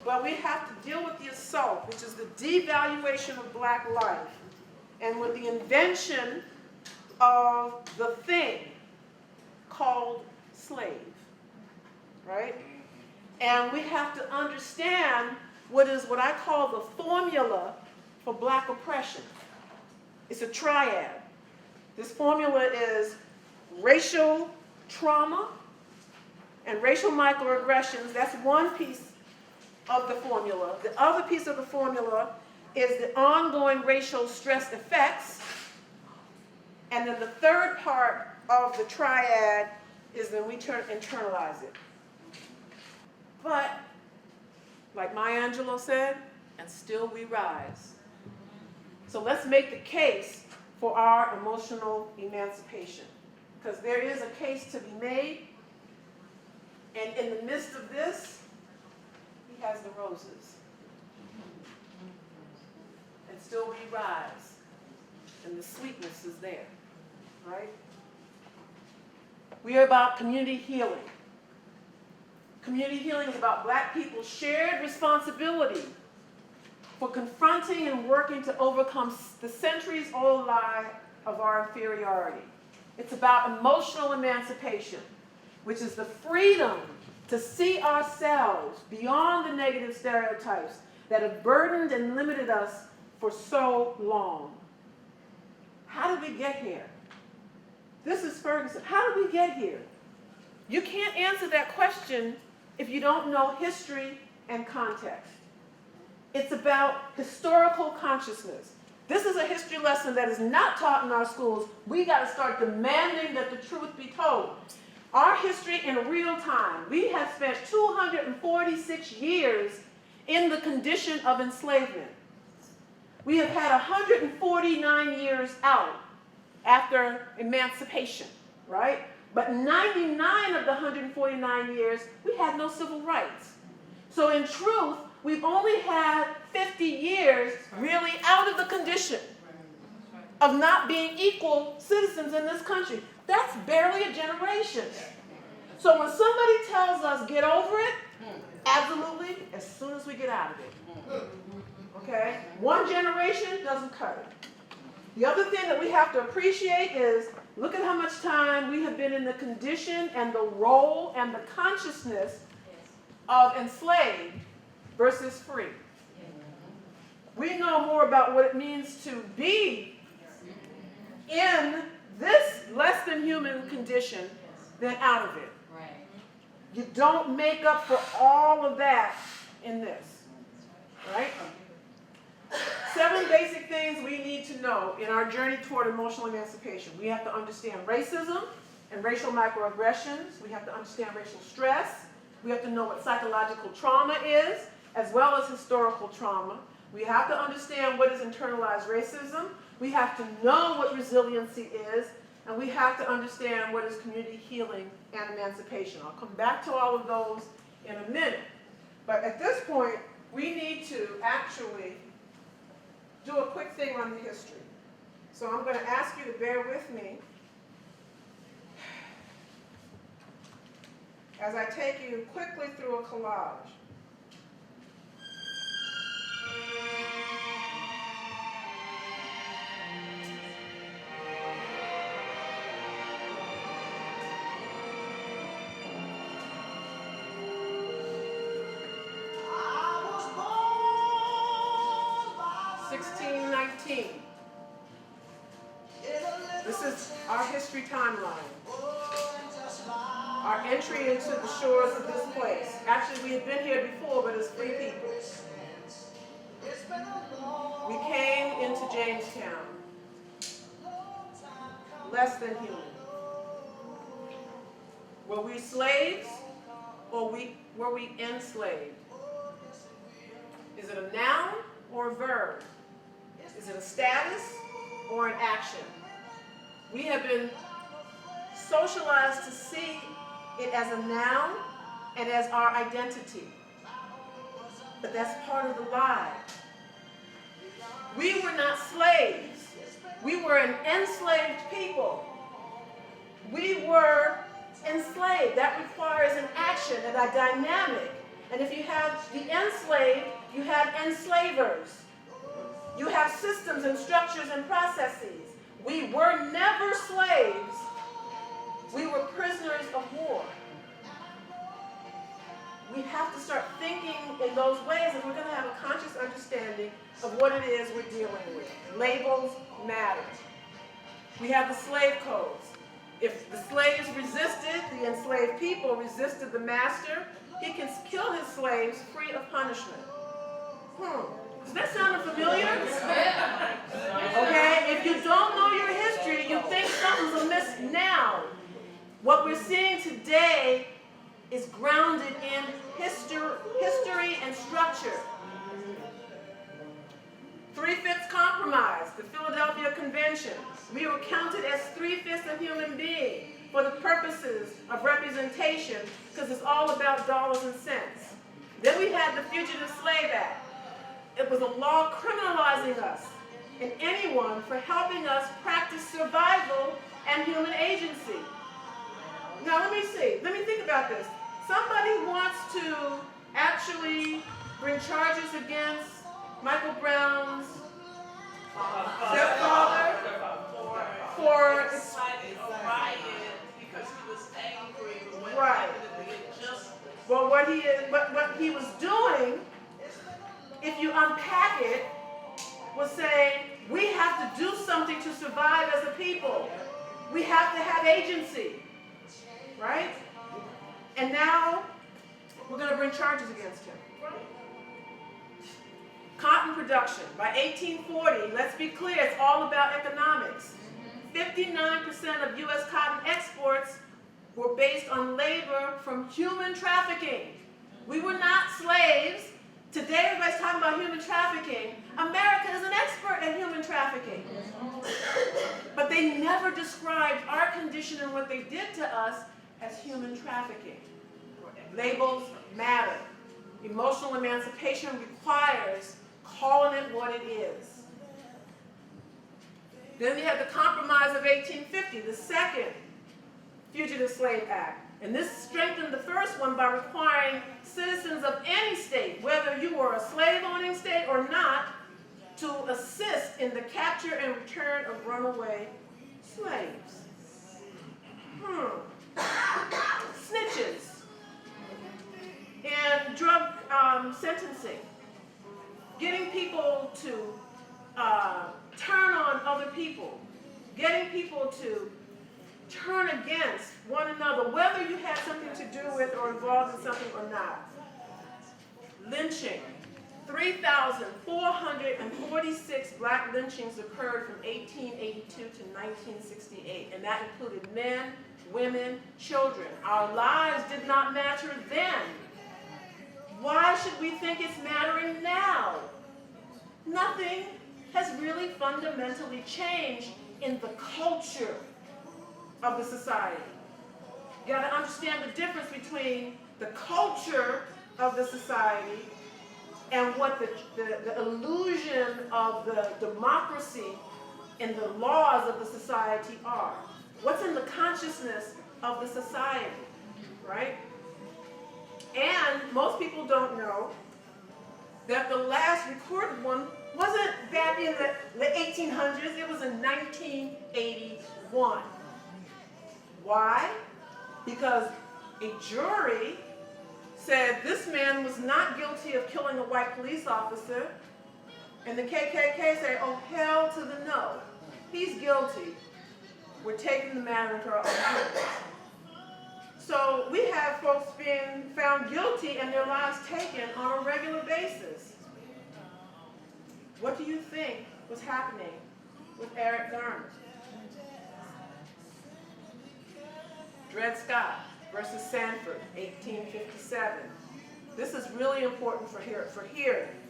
But we have to deal with the assault, which is the devaluation of black life, and with the invention of the thing called slave, right? And we have to understand what I call the formula for black oppression. It's a triad. This formula is racial trauma and racial microaggressions. That's one piece of the formula. The other piece of the formula is the ongoing racial stress effects. And then the third part of the triad is when we internalize it. But, like Maya Angelou said, and still we rise. So let's make the case for our emotional emancipation. Because there is a case to be made. And in the midst of this, he has the roses. And still we rise. And the sweetness is there. Right? We are about community healing. Community healing is about black people's shared responsibility for confronting and working to overcome the centuries-old lie of our inferiority. It's about emotional emancipation, which is the freedom to see ourselves beyond the negative stereotypes that have burdened and limited us for so long. How did we get here? This is Ferguson. How did we get here? You can't answer that question if you don't know history and context. It's about historical consciousness. This is a history lesson that is not taught in our schools. We got to start demanding that the truth be told. Our history in real time. We have spent 246 years in the condition of enslavement. We have had 149 years out after emancipation, right? But 99 of the 149 years, we had no civil rights. So in truth, we've only had 50 years really out of the condition of not being equal citizens in this country. That's barely a generation. So when somebody tells us get over it, absolutely, as soon as we get out of it. Okay? One generation doesn't cut it. The other thing that we have to appreciate is, look at how much time we have been in the condition and the role and the consciousness of enslaved versus free. We know more about what it means to be in this less than human condition than out of it. You don't make up for all of that in this, right? 7 basic things we need to know in our journey toward emotional emancipation. We have to understand racism and racial microaggressions. We have to understand racial stress. We have to know what psychological trauma is, as well as historical trauma. We have to understand what is internalized racism. We have to know what resiliency is, and we have to understand what is community healing and emancipation. I'll come back to all of those in a minute. But at this point, we need to actually do a quick thing on the history. So I'm going to ask you to bear with me as I take you quickly through a collage. This is our history timeline. Our entry into the shores of this place. Actually, we had been here before, but as free people. We came into Jamestown. Less than human. Were we slaves or were we enslaved? Is it a noun or a verb? Is it a status or an action? We have been socialized to see it as a noun and as our identity. But that's part of the lie. We were not slaves. We were an enslaved people. We were enslaved. That requires an action and a dynamic. And if you have the enslaved, you have enslavers. You have systems and structures and processes. We were never slaves. We were prisoners of war. We have to start thinking in those ways if we're going to have a conscious understanding of what it is we're dealing with. Labels matter. We have the slave codes. If the slaves resisted, the enslaved people resisted the master, he can kill his slaves free of punishment. Does that sound familiar? Okay, if you don't know your history, you think something's amiss now. What we're seeing today is grounded in history and structure. 3/5 compromise, the Philadelphia Convention. We were counted as 3/5 of human being for the purposes of representation, because it's all about dollars and cents. Then we had the Fugitive Slave Act. It was a law criminalizing us and anyone for helping us practice survival and human agency. Now let me think about this. Somebody wants to actually bring charges against Michael Brown's stepfather for inciting a riot because he was angry when right. Well, what he was doing, if you unpack it, was saying we have to do something to survive as a people. We have to have agency, right? And now we're going to bring charges against him. Cotton production. By 1840, let's be clear, it's all about economics. 59% of U.S. cotton exports were based on labor from human trafficking. We were not slaves. Today, everybody's talking about human trafficking. America is an expert at human trafficking. But they never described our condition and what they did to us as human trafficking. Labels matter. Emotional emancipation requires calling it what it is. Then we have the Compromise of 1850, the second Fugitive Slave Act. And this strengthened the first one by requiring citizens of any state, whether you were a slave-owning state or not, to assist in the capture and return of runaway slaves. Snitches and drug sentencing. Getting people to turn on other people. Getting people to turn against one another, whether you had something to do with or involved in something or not. Lynching. 3,446 black lynchings occurred from 1882 to 1968, and that included men, women, children. Our lives did not matter then. Why should we think it's mattering now? Nothing has really fundamentally changed in the culture of the society. You got to understand the difference between the culture of the society and what the illusion of the democracy and the laws of the society are. What's in the consciousness of the society, right? And most people don't know that the last recorded one wasn't back in the 1800s, it was in 1981. Why? Because a jury said this man was not guilty of killing a white police officer, and the KKK said, oh, hell to the no. He's guilty. We're taking the matter into our own hands. So we have folks being found guilty and their lives taken on a regular basis. What do you think was happening with Eric Garner? Dred Scott versus Sanford, 1857. This is really important for here.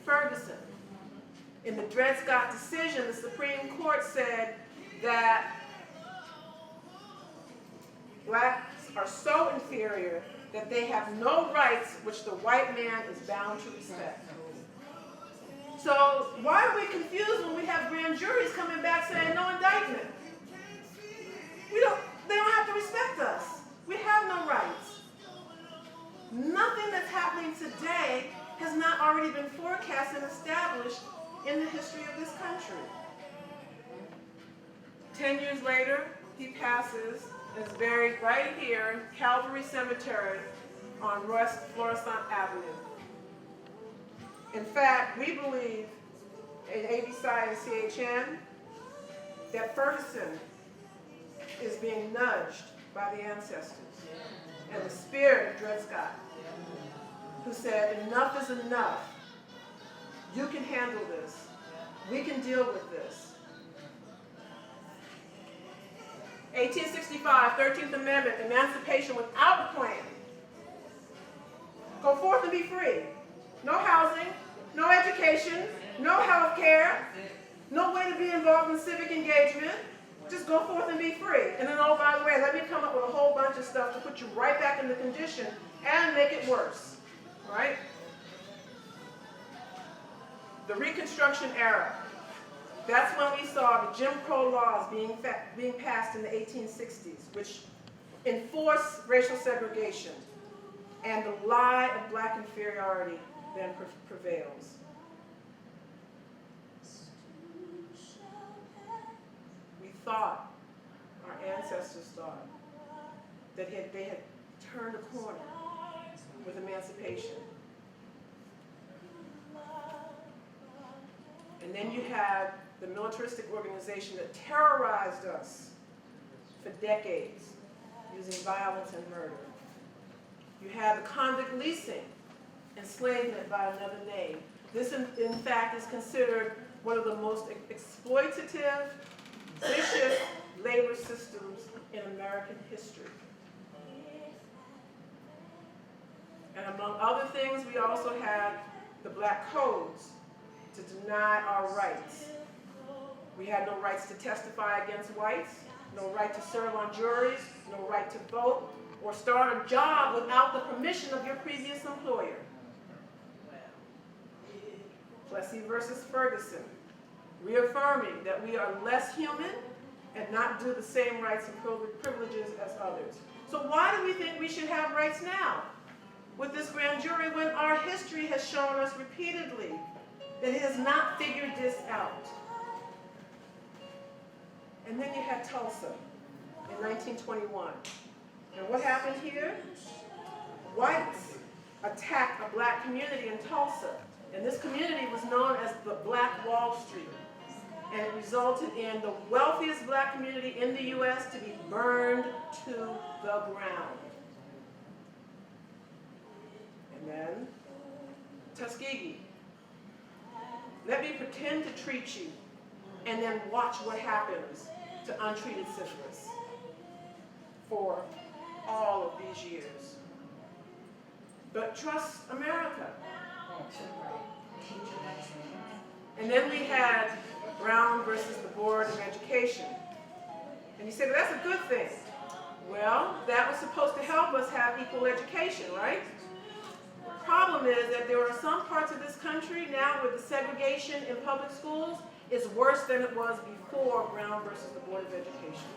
Ferguson. In the Dred Scott decision, the Supreme Court said that blacks are so inferior that they have no rights which the white man is bound to respect. So why are we confused when we have grand juries coming back saying no indictment? They don't have to respect us. We have no rights. Nothing that's happening today has not already been forecast and established in the history of this country. 10 years later, he passes and is buried right here in Calvary Cemetery on West Florissant Avenue. In fact, we believe in ABSI and CHN that Ferguson is being nudged by the ancestors and the spirit of Dred Scott, who said, enough is enough. You can handle this. We can deal with this. 1865, 13th Amendment, emancipation without a plan. Go forth and be free. No housing, no education, no health care, no way to be involved in civic engagement. Just go forth and be free. And then, oh, by the way, let me come up with a whole bunch of stuff to put you right back in the condition and make it worse, right? The Reconstruction era. That's when we saw the Jim Crow laws being passed in the 1860s, which enforced racial segregation, and the lie of black inferiority then prevails. We thought, our ancestors thought, that they had turned a corner with emancipation. And then you had the militaristic organization that terrorized us for decades using violence and murder. You had the convict leasing, enslavement by another name. This, in fact, is considered one of the most exploitative, vicious labor systems in American history. And among other things, we also had the black codes to deny our rights. We had no rights to testify against whites, no right to serve on juries, no right to vote, or start a job without the permission of your previous employer. Plessy versus Ferguson, reaffirming that we are less human and not do the same rights and privileges as others. So why do we think we should have rights now with this grand jury when our history has shown us repeatedly that it has not figured this out? And then you had Tulsa in 1921. And what happened here? Whites attacked a black community in Tulsa. And this community was known as the Black Wall Street. And it resulted in the wealthiest black community in the U.S. to be burned to the ground. And then Tuskegee. Let me pretend to treat you and then watch what happens to untreated syphilis for all of these years. But trust America. And then we had Brown versus the Board of Education. And you say, well, that's a good thing. Well, that was supposed to help us have equal education, right? The problem is that there are some parts of this country now where the segregation in public schools is worse than it was before Brown versus the Board of Education.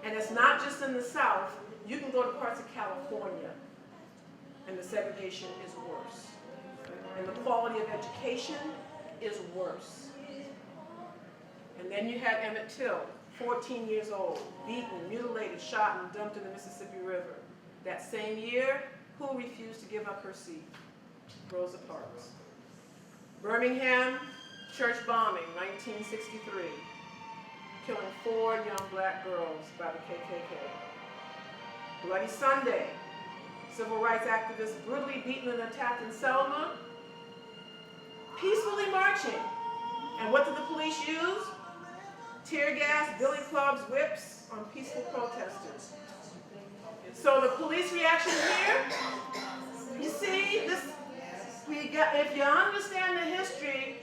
And it's not just in the South. You can go to parts of California, and the segregation is worse. And the quality of education is worse. And then you had Emmett Till, 14 years old, beaten, mutilated, shot, and dumped in the Mississippi River. That same year, who refused to give up her seat? Rosa Parks. Birmingham, church bombing, 1963, killing 4 young black girls by the KKK. Bloody Sunday, civil rights activists brutally beaten and attacked in Selma, peacefully marching. And what did the police use? Tear gas, billy clubs, whips on peaceful protesters. So the police reaction here, you see, if you understand the history,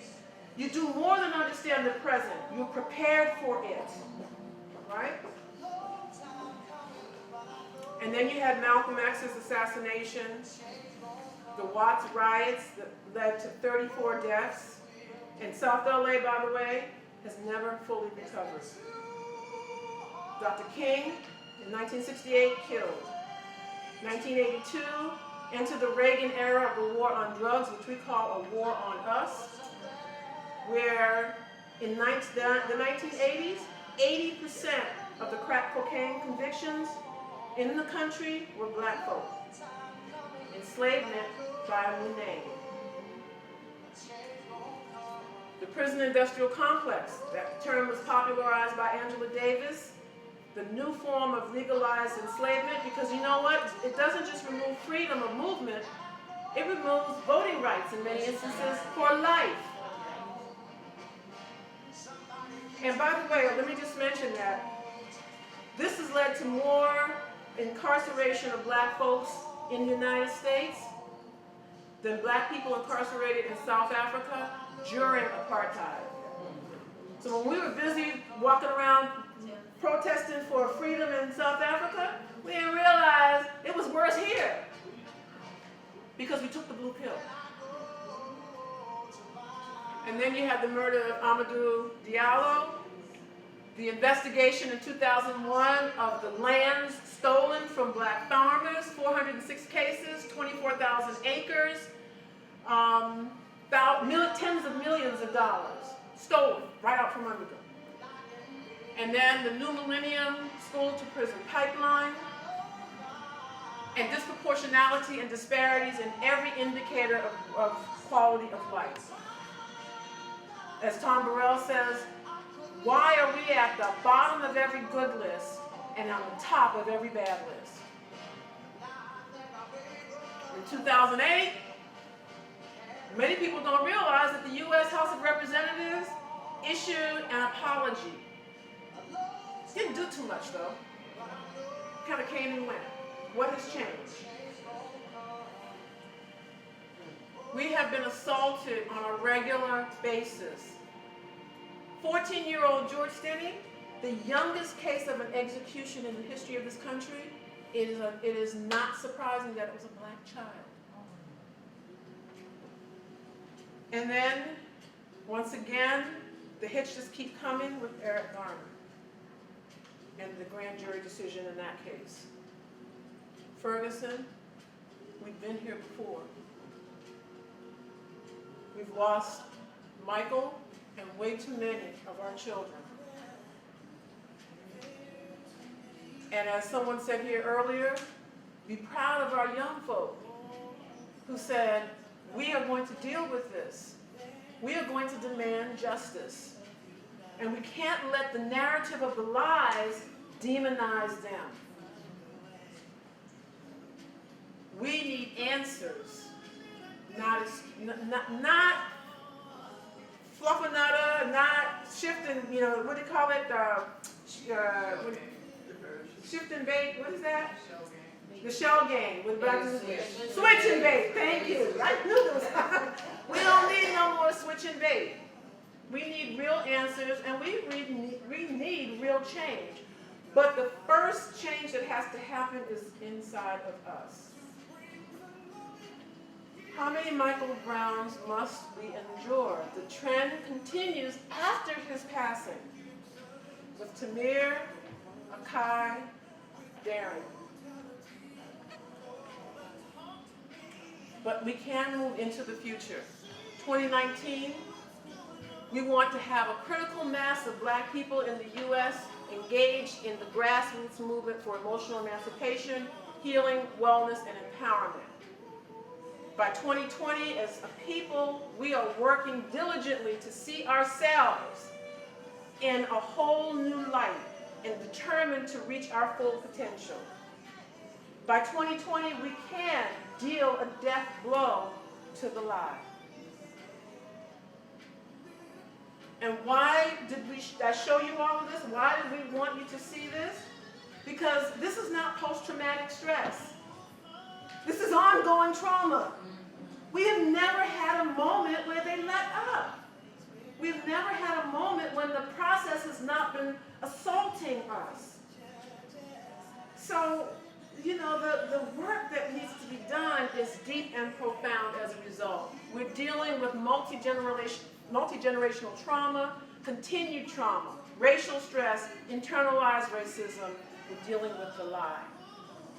you do more than understand the present. You're prepared for it, right? And then you had Malcolm X's assassination, the Watts riots that led to 34 deaths. And South LA, by the way, has never fully recovered. Dr. King, in 1968, killed. 1982, into the Reagan era of the war on drugs, which we call a war on us, where in the 1980s, 80% of the crack cocaine convictions in the country were black folk. Enslavement by a new name. The prison industrial complex, that term was popularized by Angela Davis, the new form of legalized enslavement, because you know what? It doesn't just remove freedom of movement, it removes voting rights in many instances for life. And by the way, let me just mention that this has led to more incarceration of black folks in the United States than black people incarcerated in South Africa during apartheid. So when we were busy walking around protesting for freedom in South Africa, we didn't realize it was worse here because we took the blue pill. And then you had the murder of Amadou Diallo, the investigation in 2001 of the lands stolen from black farmers, 406 cases, 24,000 acres, tens of millions of dollars stolen right out from under them. And then the new millennium school-to-prison pipeline, and disproportionality and disparities in every indicator of quality of life. As Tom Burrell says, why are we at the bottom of every good list and on the top of every bad list? In 2008, many people don't realize that the U.S. House of Representatives issued an apology. Didn't do too much though. Kind of came and went. What has changed? We have been assaulted on a regular basis. 14-year-old George Stinney, the youngest case of an execution in the history of this country, it is not surprising that it was a black child. And then, once again, the hits just keep coming with Eric Garner and the grand jury decision in that case. Ferguson, we've been here before. We've lost Michael and way too many of our children. And as someone said here earlier, be proud of our young folk who said, we are going to deal with this. We are going to demand justice. And we can't let the narrative of the lies demonize them. We need answers, not fluffernutter, not shifting, what do you call it? Shifting bait, what is that? The shell game with black switch and bait, thank you. I knew there was we don't need no more switch and bait. We need real answers and we need real change. But the first change that has to happen is inside of us. How many Michael Browns must we endure? The trend continues after his passing with Tamir, Akai, Darren. But we can move into the future. 2019, we want to have a critical mass of black people in the U.S. engaged in the grassroots movement for emotional emancipation, healing, wellness, and empowerment. By 2020, as a people, we are working diligently to see ourselves in a whole new light and determined to reach our full potential. By 2020, we can deal a death blow to the lie. And why did I show you all of this? Why did we want you to see this? Because this is not post-traumatic stress. This is ongoing trauma. We have never had a moment where they let up. We've never had a moment when the process has not been assaulting us. So, the work that needs to be done is deep and profound as a result. We're dealing with multi-generational trauma, continued trauma, racial stress, internalized racism. We're dealing with the lie,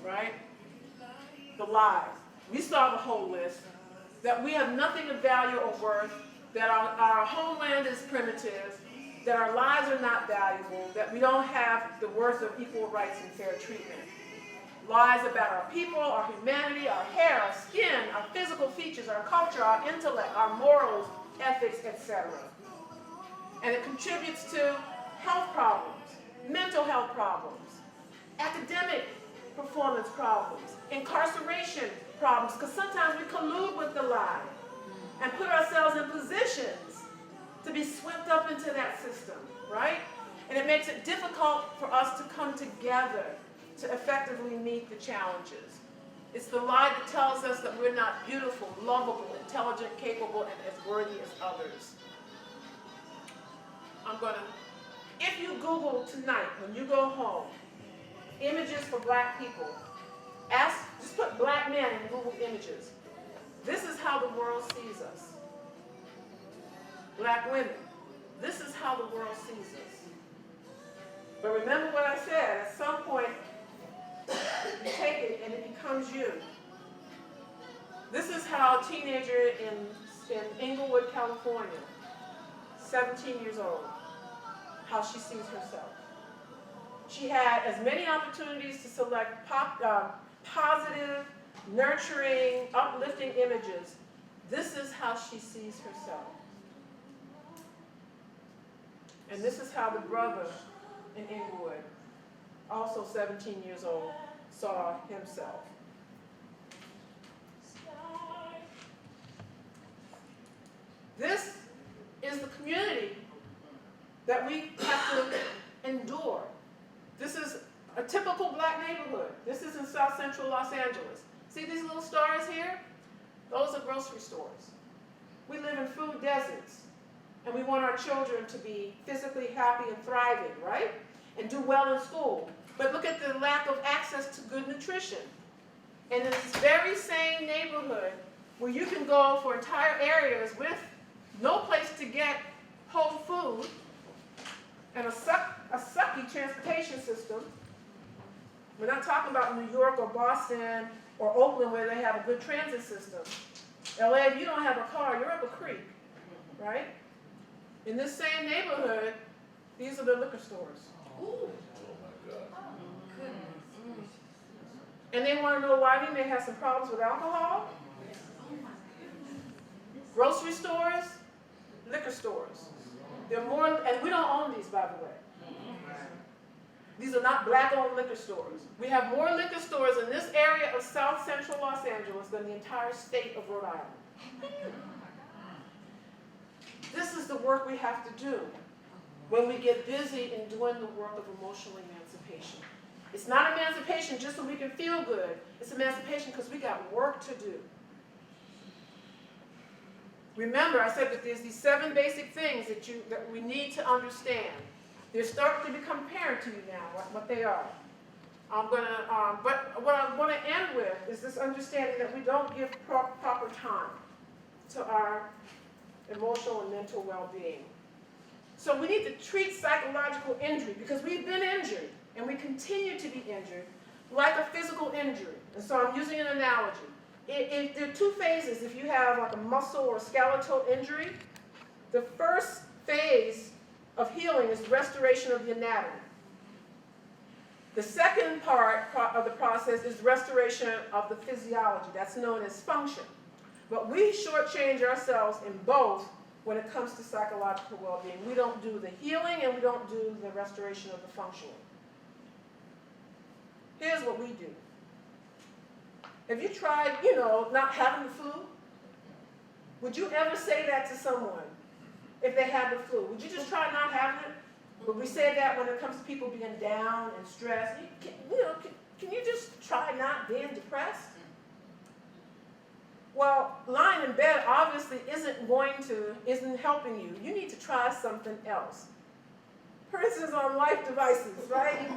right? The lies. we saw the whole list, that we have nothing of value or worth, that our homeland is primitive, that our lives are not valuable, that we don't have the worth of equal rights and fair treatment. Lies about our people, our humanity, our hair, our skin, our physical features, our culture, our intellect, our morals, ethics, etc. And it contributes to health problems, mental health problems, academic performance problems, incarceration problems, because sometimes we collude with the lie and put ourselves in positions to be swept up into that system, right? And it makes it difficult for us to come together to effectively meet the challenges. It's the lie that tells us that we're not beautiful, lovable, intelligent, capable, and as worthy as others. If you Google tonight, when you go home, images for black people, just put black men in Google images. This is how the world sees us. Black women, this is how the world sees us. But remember what I said, at some point, you take it and it becomes you. This is how a teenager in Inglewood, California, 17 years old, how she sees herself. She had as many opportunities to select positive, nurturing, uplifting images. This is how she sees herself. And this is how the brother in Inglewood, also 17 years old, saw himself. This is the community that we have to endure. This is a typical black neighborhood. This is in South Central Los Angeles. See these little stars here? Those are grocery stores. We live in food deserts, and we want our children to be physically happy and thriving, right? And do well in school. But look at the lack of access to good nutrition. And in this very same neighborhood, where you can go for entire areas with no place to get whole food, and a sucky transportation system. We're not talking about New York or Boston or Oakland where they have a good transit system. LA, if you don't have a car, you're up a creek, right? In this same neighborhood, these are the liquor stores. Ooh. And they want to know why we may have some problems with alcohol. Grocery stores, liquor stores. They're more, and we don't own these, by the way. These are not black-owned liquor stores. We have more liquor stores in this area of South Central Los Angeles than the entire state of Rhode Island. This is the work we have to do when we get busy in doing the work of emotional emancipation. It's not emancipation just so we can feel good. It's emancipation because we got work to do. Remember, I said that there's these 7 basic things that we need to understand. They're starting to become apparent to you now, what they are. But what I want to end with is this understanding that we don't give proper time to our emotional and mental well-being. So we need to treat psychological injury, because we've been injured, and we continue to be injured, like a physical injury. And so I'm using an analogy. There are 2 phases. If you have like a muscle or skeletal injury, the first phase of healing is restoration of the anatomy. The second part of the process is restoration of the physiology. That's known as function. But we shortchange ourselves in both when it comes to psychological well-being. We don't do the healing and we don't do the restoration of the functional. Here's what we do. Have you tried, not having the flu? Would you ever say that to someone if they had the flu? Would you just try not having it? Would we say that when it comes to people being down and stressed? Can you just try not being depressed? Well, lying in bed obviously isn't helping you. You need to try something else. For instance, on life devices, right?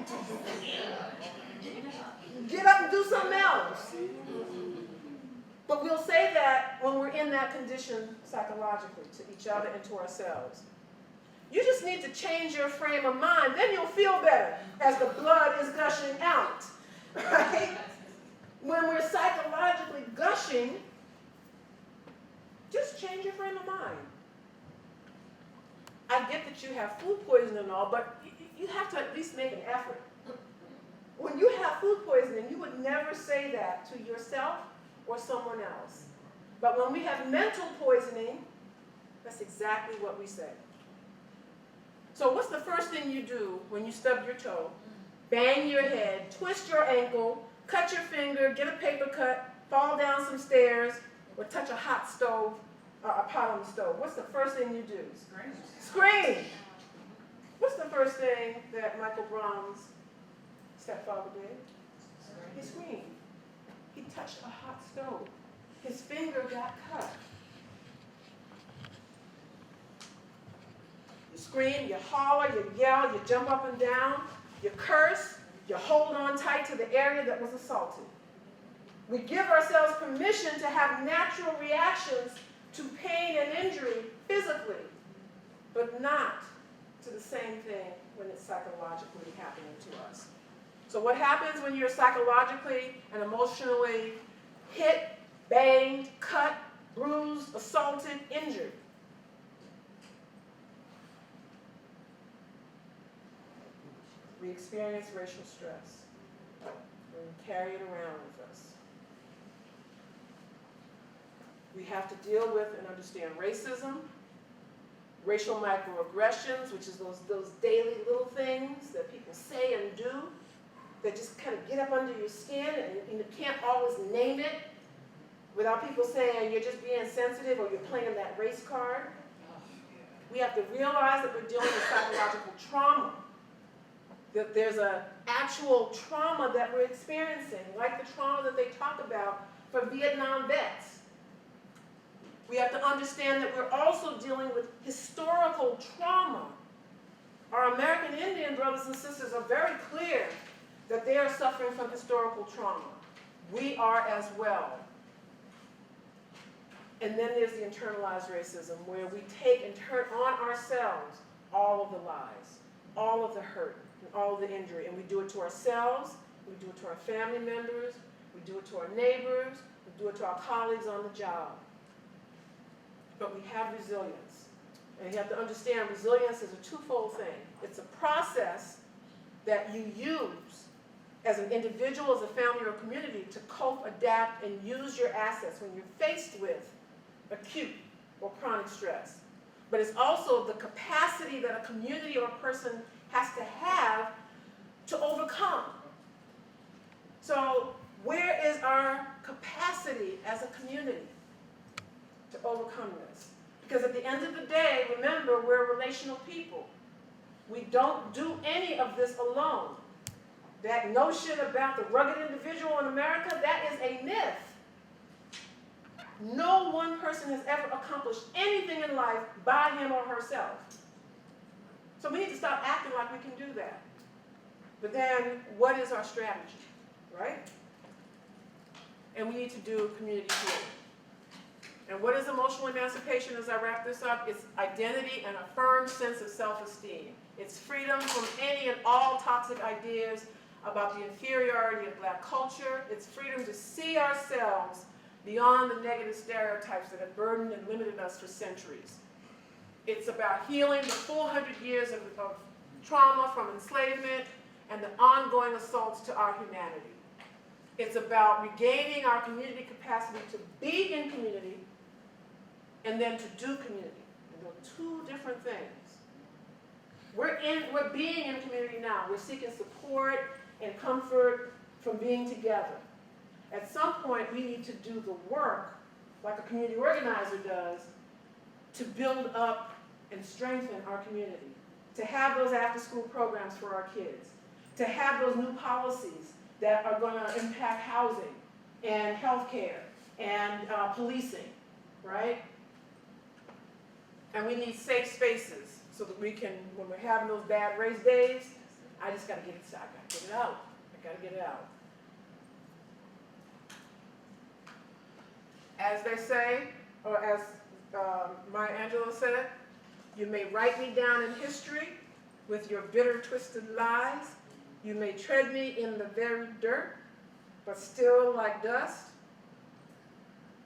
Get up and do something else. But we'll say that when we're in that condition psychologically to each other and to ourselves. You just need to change your frame of mind. Then you'll feel better as the blood is gushing out. Right? When we're psychologically gushing, just change your frame of mind. I get that you have food poisoning and all, but you have to at least make an effort. When you have food poisoning, you would never say that to yourself or someone else. But when we have mental poisoning, that's exactly what we say. So what's the first thing you do when you stub your toe? Bang your head, twist your ankle, cut your finger, get a paper cut, fall down some stairs, or touch a hot stove, a pot on the stove. What's the first thing you do? Scream. Scream. What's the first thing that Michael Brown's stepfather did? He screamed. He touched a hot stove. His finger got cut. You scream, you holler, you yell, you jump up and down, you curse, you hold on tight to the area that was assaulted. We give ourselves permission to have natural reactions to pain and injury physically, but not to the same thing when it's psychologically happening to us. So what happens when you're psychologically and emotionally hit, banged, cut, bruised, assaulted, injured? We experience racial stress, and we carry it around with us. We have to deal with and understand racism, racial microaggressions, which is those daily little things that people say and do that just kind of get up under your skin, and you can't always name it without people saying you're just being sensitive or you're playing that race card. We have to realize that we're dealing with psychological trauma, that there's an actual trauma that we're experiencing, like the trauma that they talk about for Vietnam vets. We have to understand that we're also dealing with historical trauma. Our American Indian brothers and sisters are very clear that they are suffering from historical trauma. We are as well. And then there's the internalized racism, where we take and turn on ourselves all of the lies, all of the hurt, and all of the injury. And we do it to ourselves, we do it to our family members, we do it to our neighbors, we do it to our colleagues on the job. But we have resilience. And you have to understand resilience is a twofold thing. It's a process that you use as an individual, as a family, or a community to cope, adapt, and use your assets when you're faced with acute or chronic stress. But it's also the capacity that a community or a person has to have to overcome. So where is our capacity as a community to overcome this? Because at the end of the day, remember, we're relational people. We don't do any of this alone. That notion about the rugged individual in America, that is a myth. No one person has ever accomplished anything in life by him or herself. So we need to stop acting like we can do that. But then, what is our strategy, right? And we need to do community healing. And what is emotional emancipation, as I wrap this up? It's identity and a firm sense of self-esteem. It's freedom from any and all toxic ideas about the inferiority of black culture. It's freedom to see ourselves beyond the negative stereotypes that have burdened and limited us for centuries. It's about healing the 400 years of trauma from enslavement and the ongoing assaults to our humanity. It's about regaining our community capacity to be in community and then to do community. And they're two different things. We're being in community now. We're seeking support and comfort from being together. At some point, we need to do the work, like a community organizer does, to build up and strengthen our community, to have those after-school programs for our kids, to have those new policies that are going to impact housing and healthcare and policing, right? And we need safe spaces so that we can, when we're having those bad race days, I just got to get it out. I got to get it out. I got to get it out. As they say, or as Maya Angelou said, you may write me down in history with your bitter, twisted lies. You may tread me in the very dirt, but still like dust,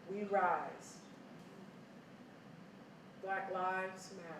we rise. Black lives matter.